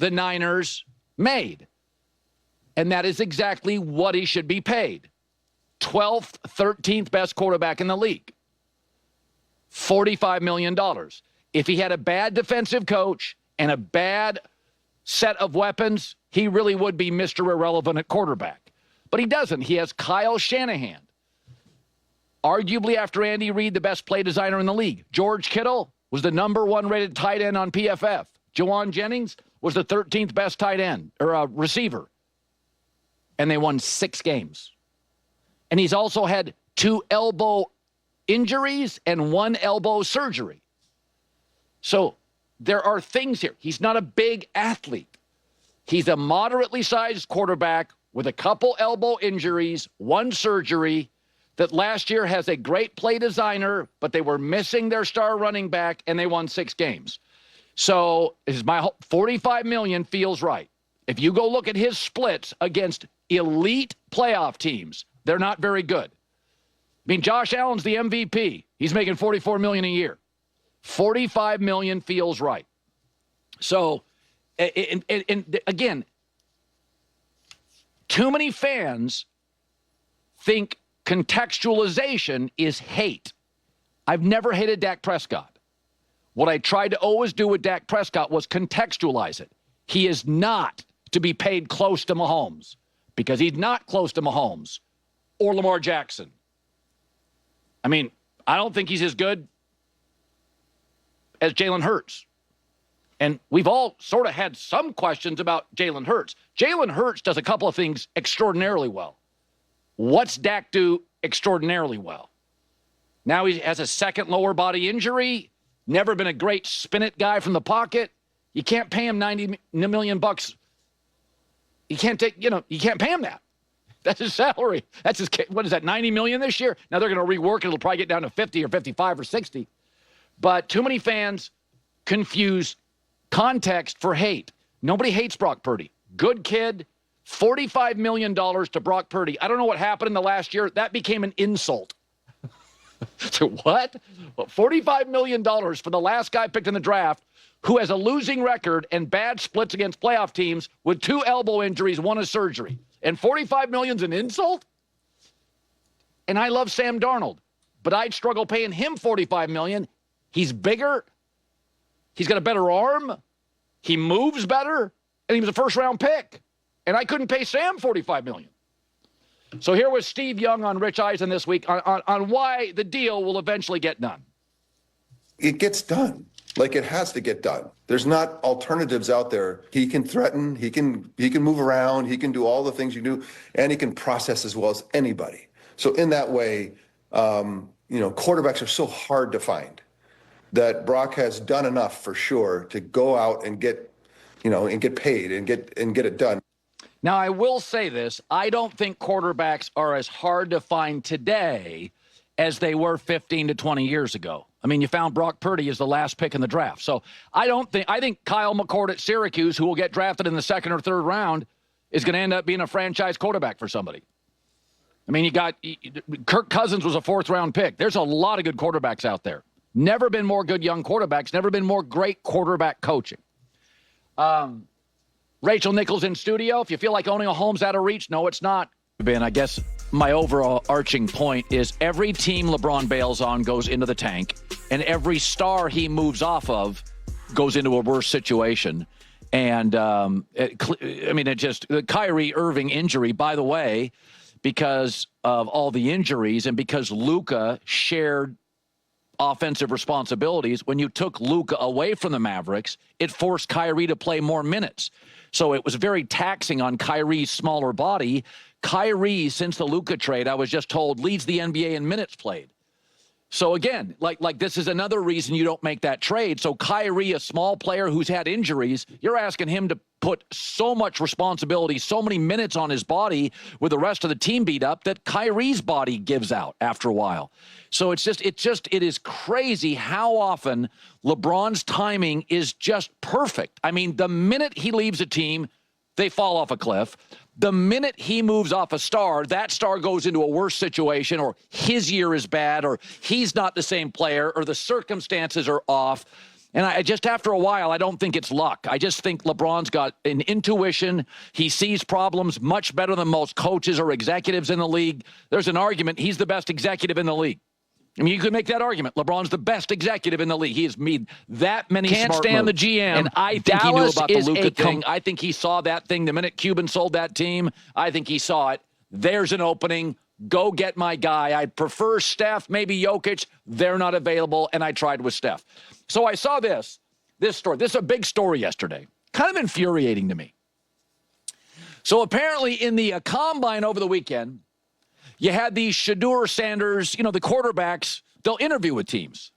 the Niners made. And that is exactly what he should be paid. 12th, 13th best quarterback in the league. $45 million. If he had a bad defensive coach and a bad set of weapons, he really would be Mr. Irrelevant at quarterback. But he doesn't. He has Kyle Shanahan. Arguably, after Andy Reid, the best play designer in the league. George Kittle was the #1 rated tight end on PFF. Jawan Jennings was the 13th best tight end or receiver. And they won 6 games. And he's also had 2 elbow injuries and 1 elbow surgery. So there are things here. He's not a big athlete. He's a moderately sized quarterback with a couple elbow injuries, 1 surgery, that last year has a great play designer, but they were missing their star running back, and they won 6 games. So my $45 million feels right. If you go look at his splits against elite playoff teams, they're not very good. I mean, Josh Allen's the MVP. He's making $44 million a year. $45 million feels right. So, and again, too many fans think contextualization is hate. I've never hated Dak Prescott. What I tried to always do with Dak Prescott was contextualize it. He is not to be paid close to Mahomes because he's not close to Mahomes or Lamar Jackson. I mean, I don't think he's as good as Jalen Hurts. And we've all sort of had some questions about Jalen Hurts. Jalen Hurts does a couple of things extraordinarily well. What's Dak do extraordinarily well? Now he has a second lower body injury, never been a great spin it guy from the pocket. You can't pay him $90 million. You can't pay him that. That's his salary. That's his, what is that, $90 million this year? Now they're going to rework it. It'll probably get down to 50 or 55 or 60. But too many fans confuse context for hate. Nobody hates Brock Purdy. Good kid. $45 million to Brock Purdy. I don't know what happened in the last year. That became an insult. So what? Well, $45 million for the last guy picked in the draft who has a losing record and bad splits against playoff teams with 2 elbow injuries, 1 a surgery. And $45 million's an insult? And I love Sam Darnold, but I'd struggle paying him $45 million. He's bigger. He's got a better arm. He moves better. And he was a first-round pick. And I couldn't pay Sam $45 million. So here was Steve Young on Rich Eisen this week on why the deal will eventually get done. It gets done. Like it has to get done. There's not alternatives out there. He can threaten, he can move around, he can do all the things you do, and he can process as well as anybody. So in that way, quarterbacks are so hard to find that Brock has done enough for sure to go out and get paid and get it done. Now, I will say this. I don't think quarterbacks are as hard to find today as they were 15 to 20 years ago. I mean, you found Brock Purdy as the last pick in the draft. So I think Kyle McCord at Syracuse, who will get drafted in the 2nd or 3rd round, is going to end up being a franchise quarterback for somebody. I mean, you got Kirk Cousins was a 4th-round pick. There's a lot of good quarterbacks out there. Never been more good young quarterbacks. Never been more great quarterback coaching. Rachel Nichols in studio. If you feel like owning a home's out of reach, no, it's not. Ben, I guess my overall arching point is every team LeBron bails on goes into the tank, and every star he moves off of goes into a worse situation. And, the Kyrie Irving injury, by the way, because of all the injuries and because Luka shared offensive responsibilities, when you took Luka away from the Mavericks, it forced Kyrie to play more minutes. So it was very taxing on Kyrie's smaller body. Kyrie, since the Luka trade, I was just told, leads the NBA in minutes played. So again, like this is another reason you don't make that trade. So Kyrie, a small player who's had injuries, you're asking him to put so much responsibility, so many minutes on his body with the rest of the team beat up that Kyrie's body gives out after a while. So it is crazy how often LeBron's timing is just perfect. I mean, the minute he leaves a team, they fall off a cliff. The minute he moves off a star, that star goes into a worse situation, or his year is bad, or he's not the same player, or the circumstances are off. And I just, after a while, I don't think it's luck. I just think LeBron's got an intuition. He sees problems much better than most coaches or executives in the league. There's an argument he's the best executive in the league. I mean, you could make that argument. LeBron's the best executive in the league. He has made that many Can't smart stand moves. the GM. And I think Dallas he knew about the is Luka a thing. I think he saw that thing the minute Cuban sold that team. I think he saw it. There's an opening. Go get my guy. I'd prefer Steph, maybe Jokic. They're not available, and I tried with Steph. So I saw this story. This is a big story yesterday. Kind of infuriating to me. So apparently in the combine over the weekend, you had these Shedeur Sanders, the quarterbacks, they'll interview with teams.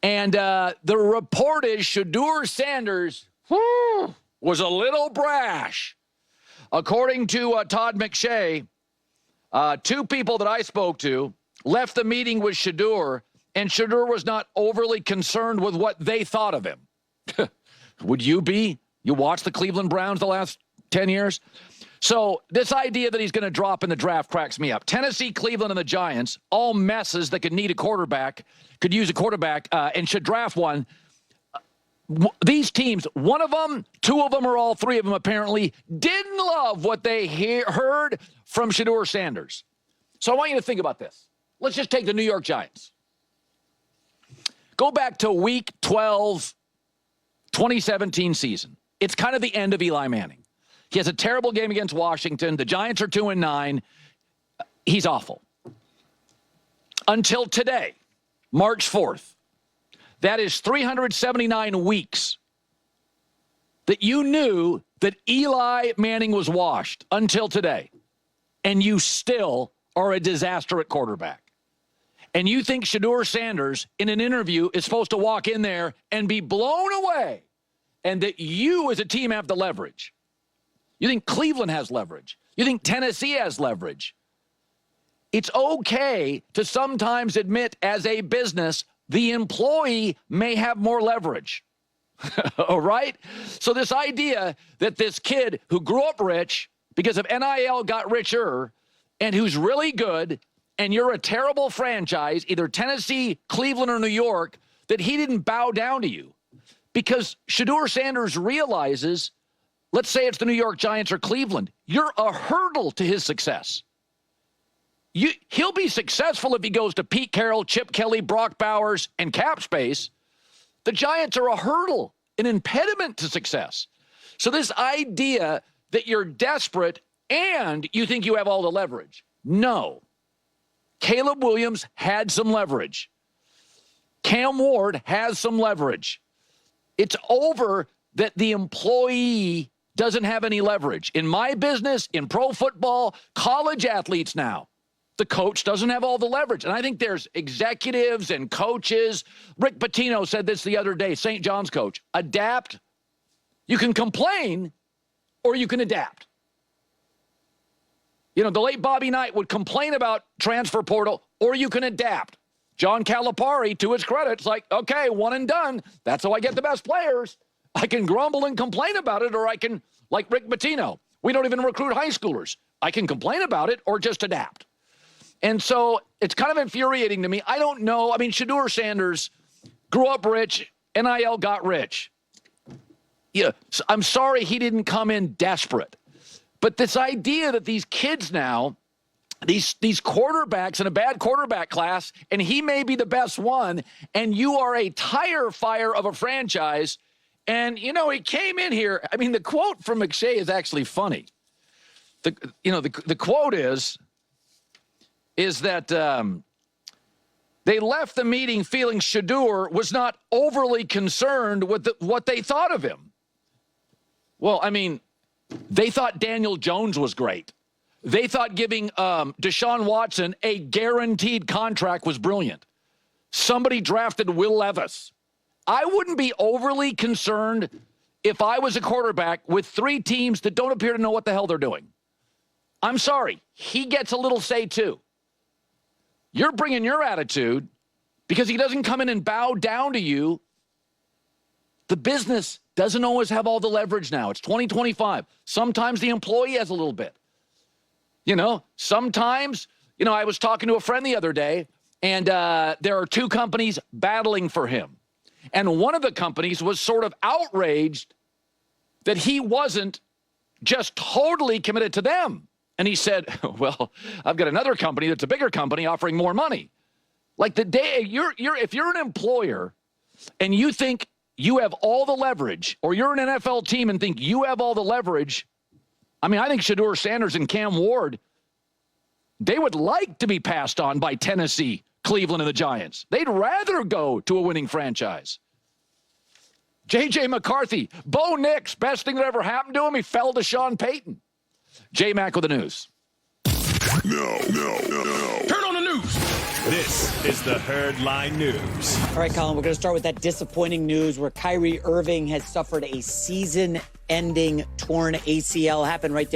And the report is Shedeur Sanders was a little brash. According to Todd McShay, two people that I spoke to left the meeting with Shedeur, and Shedeur was not overly concerned with what they thought of him. Would you be? You watched the Cleveland Browns the last 10 years? So this idea that he's going to drop in the draft cracks me up. Tennessee, Cleveland, and the Giants, all messes that could need a quarterback, could use a quarterback, and should draft one. These teams, one of them, two of them, or all three of them apparently didn't love what they heard from Shedeur Sanders. So I want you to think about this. Let's just take the New York Giants. Go back to week 12, 2017 season. It's kind of the end of Eli Manning. He has a terrible game against Washington. The Giants are 2-9. He's awful. Until today, March 4th. That is 379 weeks that you knew that Eli Manning was washed until today. And you still are a disaster at quarterback. And you think Shedeur Sanders in an interview is supposed to walk in there and be blown away, and that you as a team have the leverage. You think Cleveland has leverage. You think Tennessee has leverage. It's okay to sometimes admit as a business the employee may have more leverage. All right? So this idea that this kid who grew up rich because of NIL got richer and who's really good, and you're a terrible franchise, either Tennessee, Cleveland, or New York, that he didn't bow down to you. Because Shedeur Sanders realizes, let's say it's the New York Giants or Cleveland, you're a hurdle to his success. He'll be successful if he goes to Pete Carroll, Chip Kelly, Brock Bowers, and cap space. The Giants are a hurdle, an impediment to success. So this idea that you're desperate and you think you have all the leverage. No. Caleb Williams had some leverage. Cam Ward has some leverage. It's over that the employee doesn't have any leverage. In my business, in pro football, college athletes now, the coach doesn't have all the leverage. And I think there's executives and coaches. Rick Pitino said this the other day, St. John's coach. Adapt. You can complain or you can adapt. The late Bobby Knight would complain about transfer portal, or you can adapt. John Calipari, to his credit, it's like, okay, one and done. That's how I get the best players. I can grumble and complain about it, or I can, like Rick Pitino, we don't even recruit high schoolers. I can complain about it or just adapt. And so it's kind of infuriating to me. I don't know. I mean, Shedeur Sanders grew up rich. NIL got rich. Yeah, I'm sorry he didn't come in desperate. But this idea that these kids now, these quarterbacks in a bad quarterback class, and he may be the best one, and you are a tire fire of a franchise, and, he came in here. I mean, the quote from McShay is actually funny. The quote is that they left the meeting feeling Shedeur was not overly concerned with what they thought of him. Well, I mean, they thought Daniel Jones was great. They thought giving Deshaun Watson a guaranteed contract was brilliant. Somebody drafted Will Levis. I wouldn't be overly concerned if I was a quarterback with three teams that don't appear to know what the hell they're doing. I'm sorry. He gets a little say too. You're bringing your attitude because he doesn't come in and bow down to you. The business doesn't always have all the leverage now. It's 2025. Sometimes the employee has a little bit. Sometimes, I was talking to a friend the other day, and there are two companies battling for him. And one of the companies was sort of outraged that he wasn't just totally committed to them. And he said, well, I've got another company that's a bigger company offering more money. Like the day if you're an employer and you think you have all the leverage, or you're an NFL team and think you have all the leverage, I mean, I think Shedeur Sanders and Cam Ward, they would like to be passed on by Tennessee, Cleveland, and the Giants. They'd rather go to a winning franchise. J.J. McCarthy, Bo Nix, best thing that ever happened to him, he fell to Sean Payton. J-Mac with the news. No. Turn on the news. This is the Herd Line News. All right, Colin, we're going to start with that disappointing news where Kyrie Irving has suffered a season-ending torn ACL. Happened right there